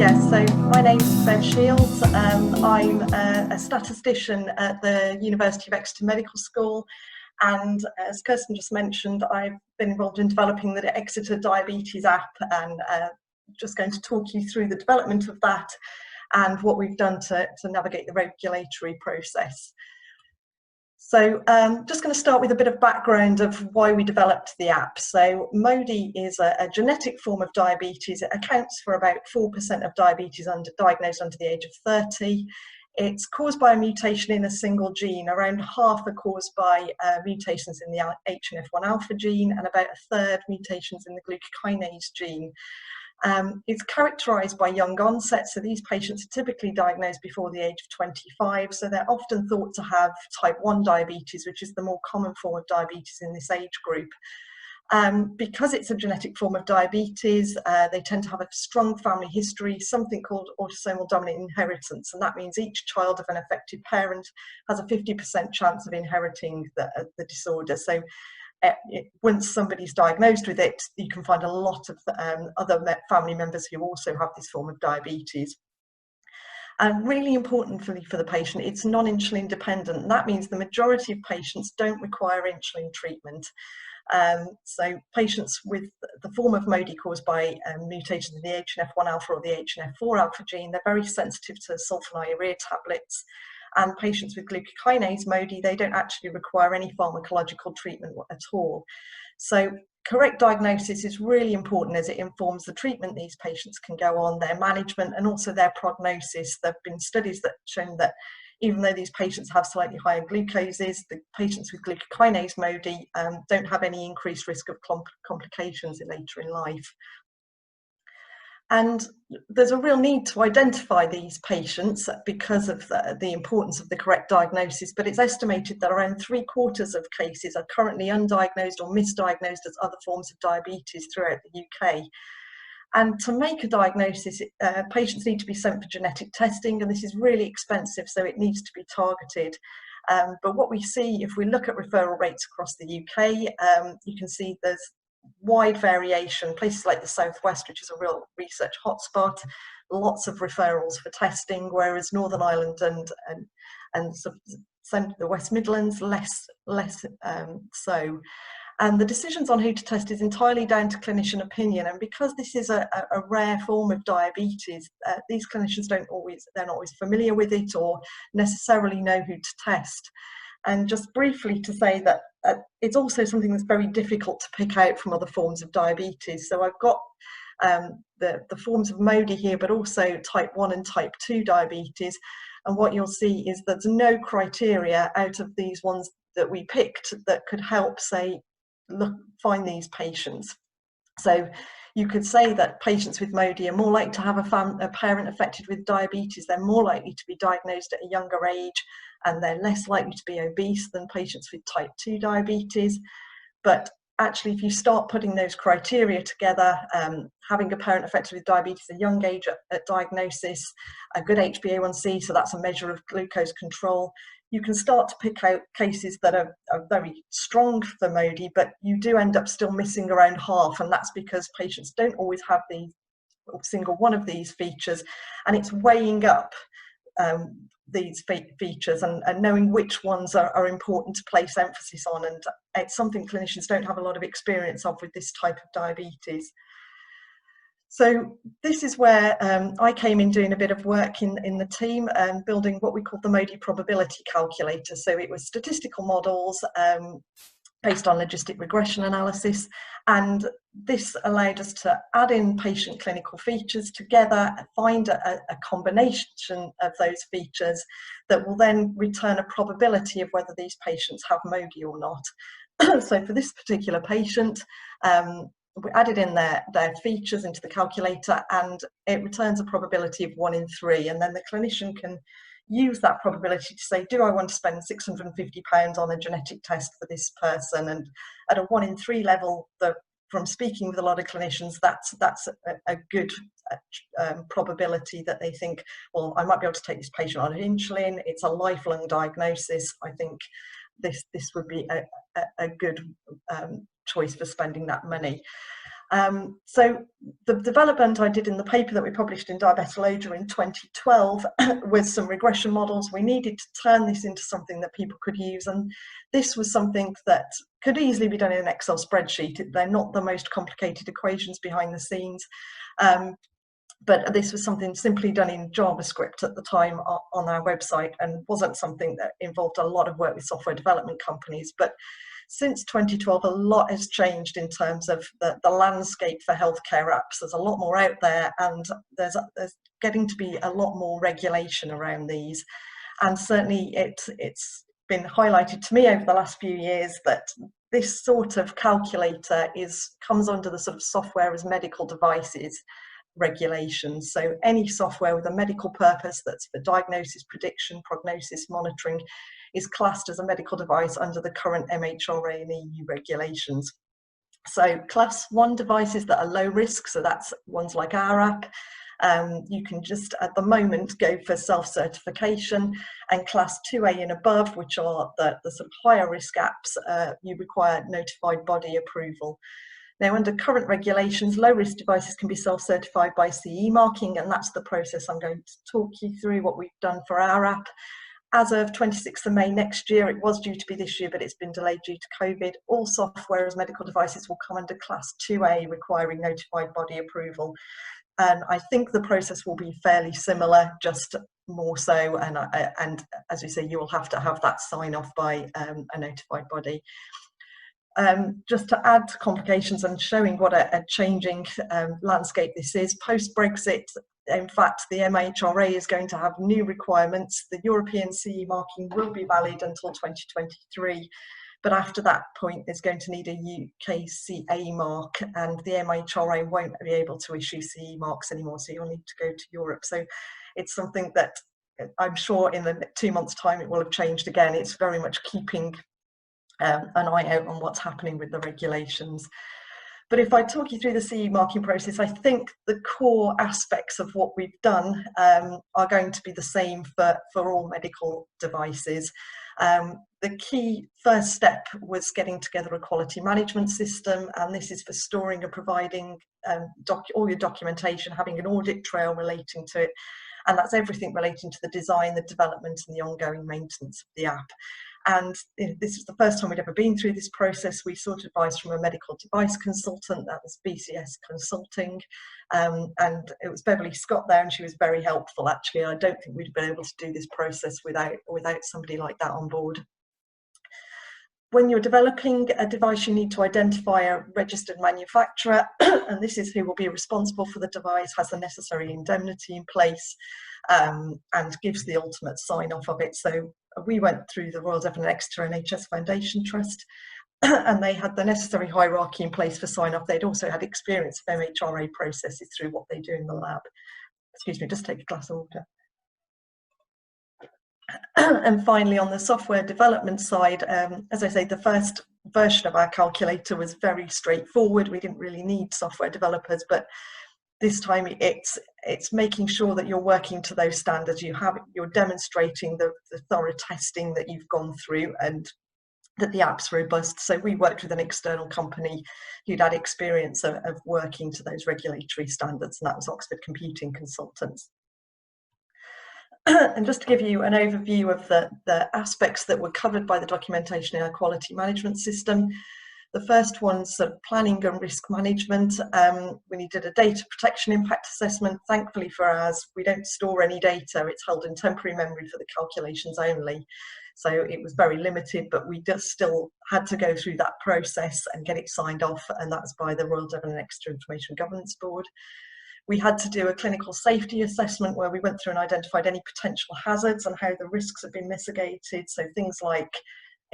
Yes, so my name's Bev Shields. I'm a statistician at the University of Exeter Medical School, and as Kirsten just mentioned, I've been involved in developing the Exeter Diabetes app, and just going to talk you through the development of that and what we've done to navigate the regulatory process. So just going to start with a bit of background of why we developed the app. So MODY is a genetic form of diabetes. It accounts for about 4% of diabetes diagnosed under the age of 30. It's caused by a mutation in a single gene. Around half are caused by mutations in the HNF1 alpha gene, and about a third mutations in the glucokinase gene. It's characterised by young onset, so these patients are typically diagnosed before the age of 25, so they're often thought to have type 1 diabetes, which is the more common form of diabetes in this age group. Because it's a genetic form of diabetes, they tend to have a strong family history, something called autosomal dominant inheritance, and that means each child of an affected parent has a 50% chance of inheriting the disorder. So once somebody's diagnosed with it, you can find a lot of other family members who also have this form of diabetes. And really importantly for the patient, it's non-insulin dependent. And that means the majority of patients don't require insulin treatment. So patients with the form of MODY caused by mutations in the HNF1 alpha or the HNF4 alpha gene, they're very sensitive to sulfonylurea tablets. And patients with glucokinase MODY, they don't actually require any pharmacological treatment at all. So correct diagnosis is really important as it informs the treatment these patients can go on, their management, and also their prognosis. There have been studies that have shown that even though these patients have slightly higher glucoses, the patients with glucokinase MODY don't have any increased risk of complications later in life. And there's a real need to identify these patients because of the importance of the correct diagnosis, but it's estimated that around 3/4 of cases are currently undiagnosed or misdiagnosed as other forms of diabetes throughout the UK. And to make a diagnosis, patients need to be sent for genetic testing, and this is really expensive, so it needs to be targeted. But what we see, if we look at referral rates across the UK, you can see there's wide variation. Places like the Southwest, which is a real research hotspot, lots of referrals for testing, whereas Northern Ireland and the West Midlands less so. And the decisions on who to test is entirely down to clinician opinion. And because this is a rare form of diabetes, these clinicians they're not always familiar with it or necessarily know who to test. And just briefly to say that it's also something that's very difficult to pick out from other forms of diabetes. So I've got the forms of MODY here, but also type 1 and type 2 diabetes. And what you'll see is there's no criteria out of these ones that we picked that could help, say, find these patients. So you could say that patients with MODY are more likely to have a parent affected with diabetes. They're more likely to be diagnosed at a younger age, and they're less likely to be obese than patients with type 2 diabetes. But actually, if you start putting those criteria together, having a parent affected with diabetes at a young age at diagnosis, a good HbA1c, so that's a measure of glucose control, you can start to pick out cases that are very strong for MODY, but you do end up still missing around half, and that's because patients don't always have the single one of these features, and it's weighing up these features and knowing which ones are important to place emphasis on, and it's something clinicians don't have a lot of experience of with this type of diabetes. So this is where I came in doing a bit of work in the team and building what we called the MODY probability calculator. So it was statistical models based on logistic regression analysis, and this allowed us to add in patient clinical features together, find a combination of those features that will then return a probability of whether these patients have MODY or not. So for this particular patient, we added in their features into the calculator, and it returns a probability of 1 in 3, and then the clinician can use that probability to say, do I want to spend £650 on a genetic test for this person? And at a 1 in 3 level, from speaking with a lot of clinicians, that's a good probability that they think, well, I might be able to take this patient on insulin. It's a lifelong diagnosis. I think this would be a good choice for spending that money. So the development I did in the paper that we published in Diabetologia in 2012 with some regression models, we needed to turn this into something that people could use, and this was something that could easily be done in an Excel spreadsheet. They're not the most complicated equations behind the scenes, but this was something simply done in JavaScript at the time on our website, and wasn't something that involved a lot of work with software development companies. But since 2012, a lot has changed in terms of the landscape for healthcare apps. There's a lot more out there, and there's getting to be a lot more regulation around these. And certainly it's been highlighted to me over the last few years that this sort of calculator comes under the sort of software as medical devices regulations. So any software with a medical purpose that's for diagnosis, prediction, prognosis, monitoring is classed as a medical device under the current MHRA and EU regulations. So class 1 devices that are low risk, so that's ones like our app, you can just at the moment go for self-certification, and class 2A and above, which are the sort of higher risk apps, you require notified body approval. Now, under current regulations, low-risk devices can be self-certified by CE marking, and that's the process I'm going to talk you through, what we've done for our app. As of 26th of May next year, it was due to be this year, but it's been delayed due to COVID. All software as medical devices will come under Class 2A, requiring notified body approval. And I think the process will be fairly similar, just more so, and as we say, you will have to have that sign-off by a notified body. Just to add to complications and showing what a changing landscape this is, post-Brexit, in fact, the MHRA is going to have new requirements. The European CE marking will be valid until 2023, but after that point, there's going to need a UKCA mark, and the MHRA won't be able to issue CE marks anymore, so you'll need to go to Europe. So it's something that I'm sure in the 2 months' time it will have changed again. It's very much keeping an eye out on what's happening with the regulations. But if I talk you through the CE marking process, I think the core aspects of what we've done are going to be the same for all medical devices. The key first step was getting together a quality management system, and this is for storing and providing all your documentation, having an audit trail relating to it, and that's everything relating to the design, the development, and the ongoing maintenance of the app. And this was the first time we'd ever been through this process. We sought advice from a medical device consultant, that was BCS Consulting, and it was Beverley Scott there, and she was very helpful actually. I don't think we'd been able to do this process without somebody like that on board. When you're developing a device, you need to identify a registered manufacturer, and this is who will be responsible for the device, has the necessary indemnity in place, and gives the ultimate sign-off of it. So we went through the Royal Devon and Exeter NHS Foundation Trust, and they had the necessary hierarchy in place for sign-off. They'd also had experience of MHRA processes through what they do in the lab. Excuse me, just take a glass of water. And finally, on the software development side, as I say, the first version of our calculator was very straightforward. We didn't really need software developers, but this time it's making sure that you're working to those standards. You're demonstrating the thorough testing that you've gone through and that the app's robust. So we worked with an external company who'd had experience of working to those regulatory standards, and that was Oxford Computing Consultants. And just to give you an overview of the aspects that were covered by the documentation in our quality management system, the first one's sort of planning and risk management. We did a data protection impact assessment. Thankfully for ours, we don't store any data. It's held in temporary memory for the calculations only. So it was very limited, but we just still had to go through that process and get it signed off, and that's by the Royal Devon and Exeter Information Governance Board. We had to do a clinical safety assessment where we went through and identified any potential hazards and how the risks have been mitigated. So things like,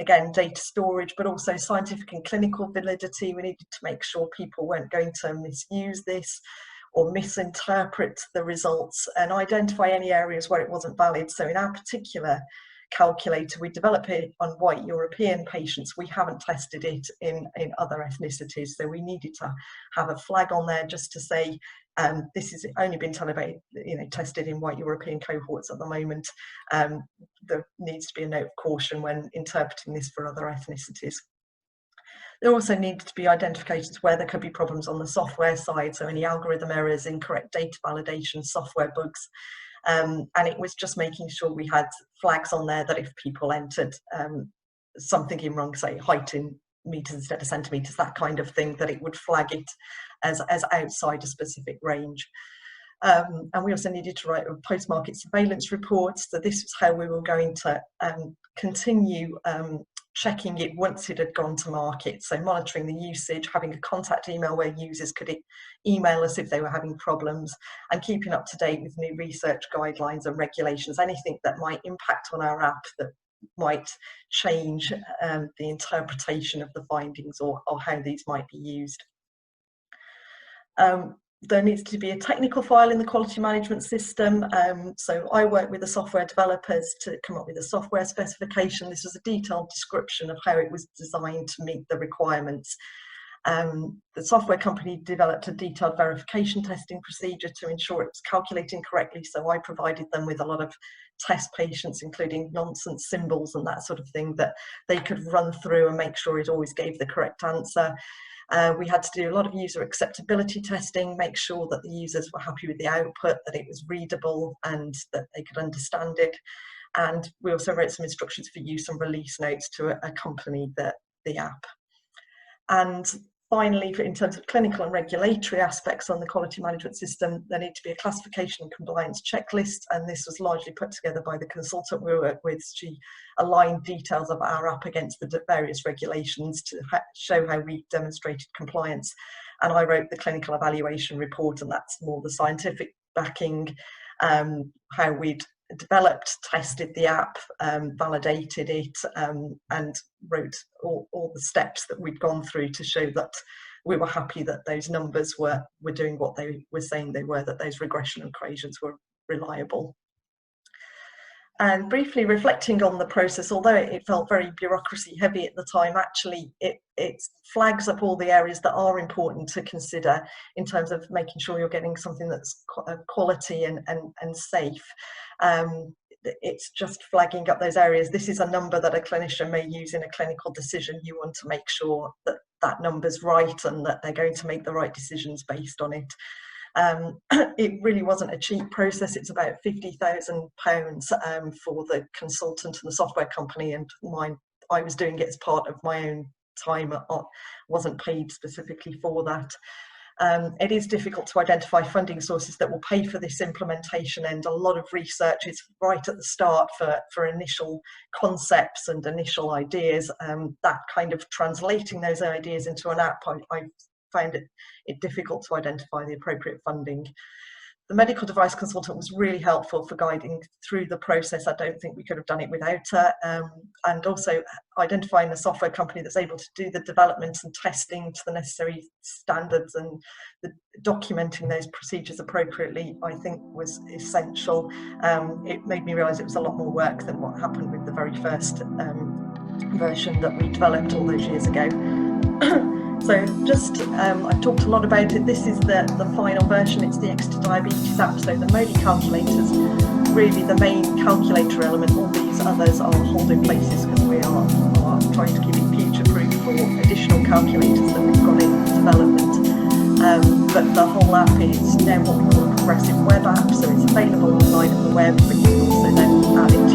again, data storage, but also scientific and clinical validity. We needed to make sure people weren't going to misuse this or misinterpret the results and identify any areas where it wasn't valid. So in our particular calculator, we developed it on white European patients. We haven't tested it in other ethnicities. So we needed to have a flag on there just to say, this has only been tested in white European cohorts at the moment. There needs to be a note of caution when interpreting this for other ethnicities. There also needed to be identifications where there could be problems on the software side, so any algorithm errors, incorrect data validation, software bugs. And it was just making sure we had flags on there that if people entered something in wrong, say height in meters instead of centimeters, that kind of thing, that it would flag it as outside a specific range. And we also needed to write a post-market surveillance report. So this was how we were going to continue checking it once it had gone to market. So monitoring the usage, having a contact email where users could email us if they were having problems, and keeping up to date with new research guidelines and regulations, anything that might impact on our app that might change the interpretation of the findings or how these might be used. There needs to be a technical file in the quality management system. So I worked with the software developers to come up with a software specification. This was a detailed description of how it was designed to meet the requirements. The software company developed a detailed verification testing procedure to ensure it was calculating correctly. So I provided them with a lot of test patients, including nonsense symbols and that sort of thing, that they could run through and make sure it always gave the correct answer. We had to do a lot of user acceptability testing, make sure that the users were happy with the output, that it was readable and that they could understand it. And we also wrote some instructions for use and release notes to accompany the app. And finally, in terms of clinical and regulatory aspects on the quality management system, there need to be a classification and compliance checklist, and this was largely put together by the consultant we worked with. She aligned details of our app against the various regulations to show how we demonstrated compliance, and I wrote the clinical evaluation report, and that's more the scientific backing, how we'd developed, tested the app, validated it, and wrote all the steps that we'd gone through to show that we were happy that those numbers were doing what they were saying they were, that those regression equations were reliable. And briefly reflecting on the process, although it felt very bureaucracy heavy at the time, actually it flags up all the areas that are important to consider in terms of making sure you're getting something that's quality and safe. It's just flagging up those areas. This is a number that a clinician may use in a clinical decision. You want to make sure that that number's right and that they're going to make the right decisions based on it. It really wasn't a cheap process. It's about £50,000 for the consultant and the software company, and I was doing it as part of my own time. I wasn't paid specifically for that. It is difficult to identify funding sources that will pay for this implementation, and a lot of research is right at the start for initial concepts and initial ideas. That kind of translating those ideas into an app, I found it difficult to identify the appropriate funding. The medical device consultant was really helpful for guiding through the process. I don't think we could have done it without her. And also identifying a software company that's able to do the development and testing to the necessary standards and documenting those procedures appropriately, I think was essential. It made me realise it was a lot more work than what happened with the very first version that we developed all those years ago. So just, I've talked a lot about it. This is the final version. It's the Exeter Diabetes app. So the Modi calculator's really the main calculator element. All these others are holding places because we are trying to keep it future-proof for additional calculators that we've got in development. But the whole app is now what we call a progressive web app. So it's available online on the web, but you can also then add it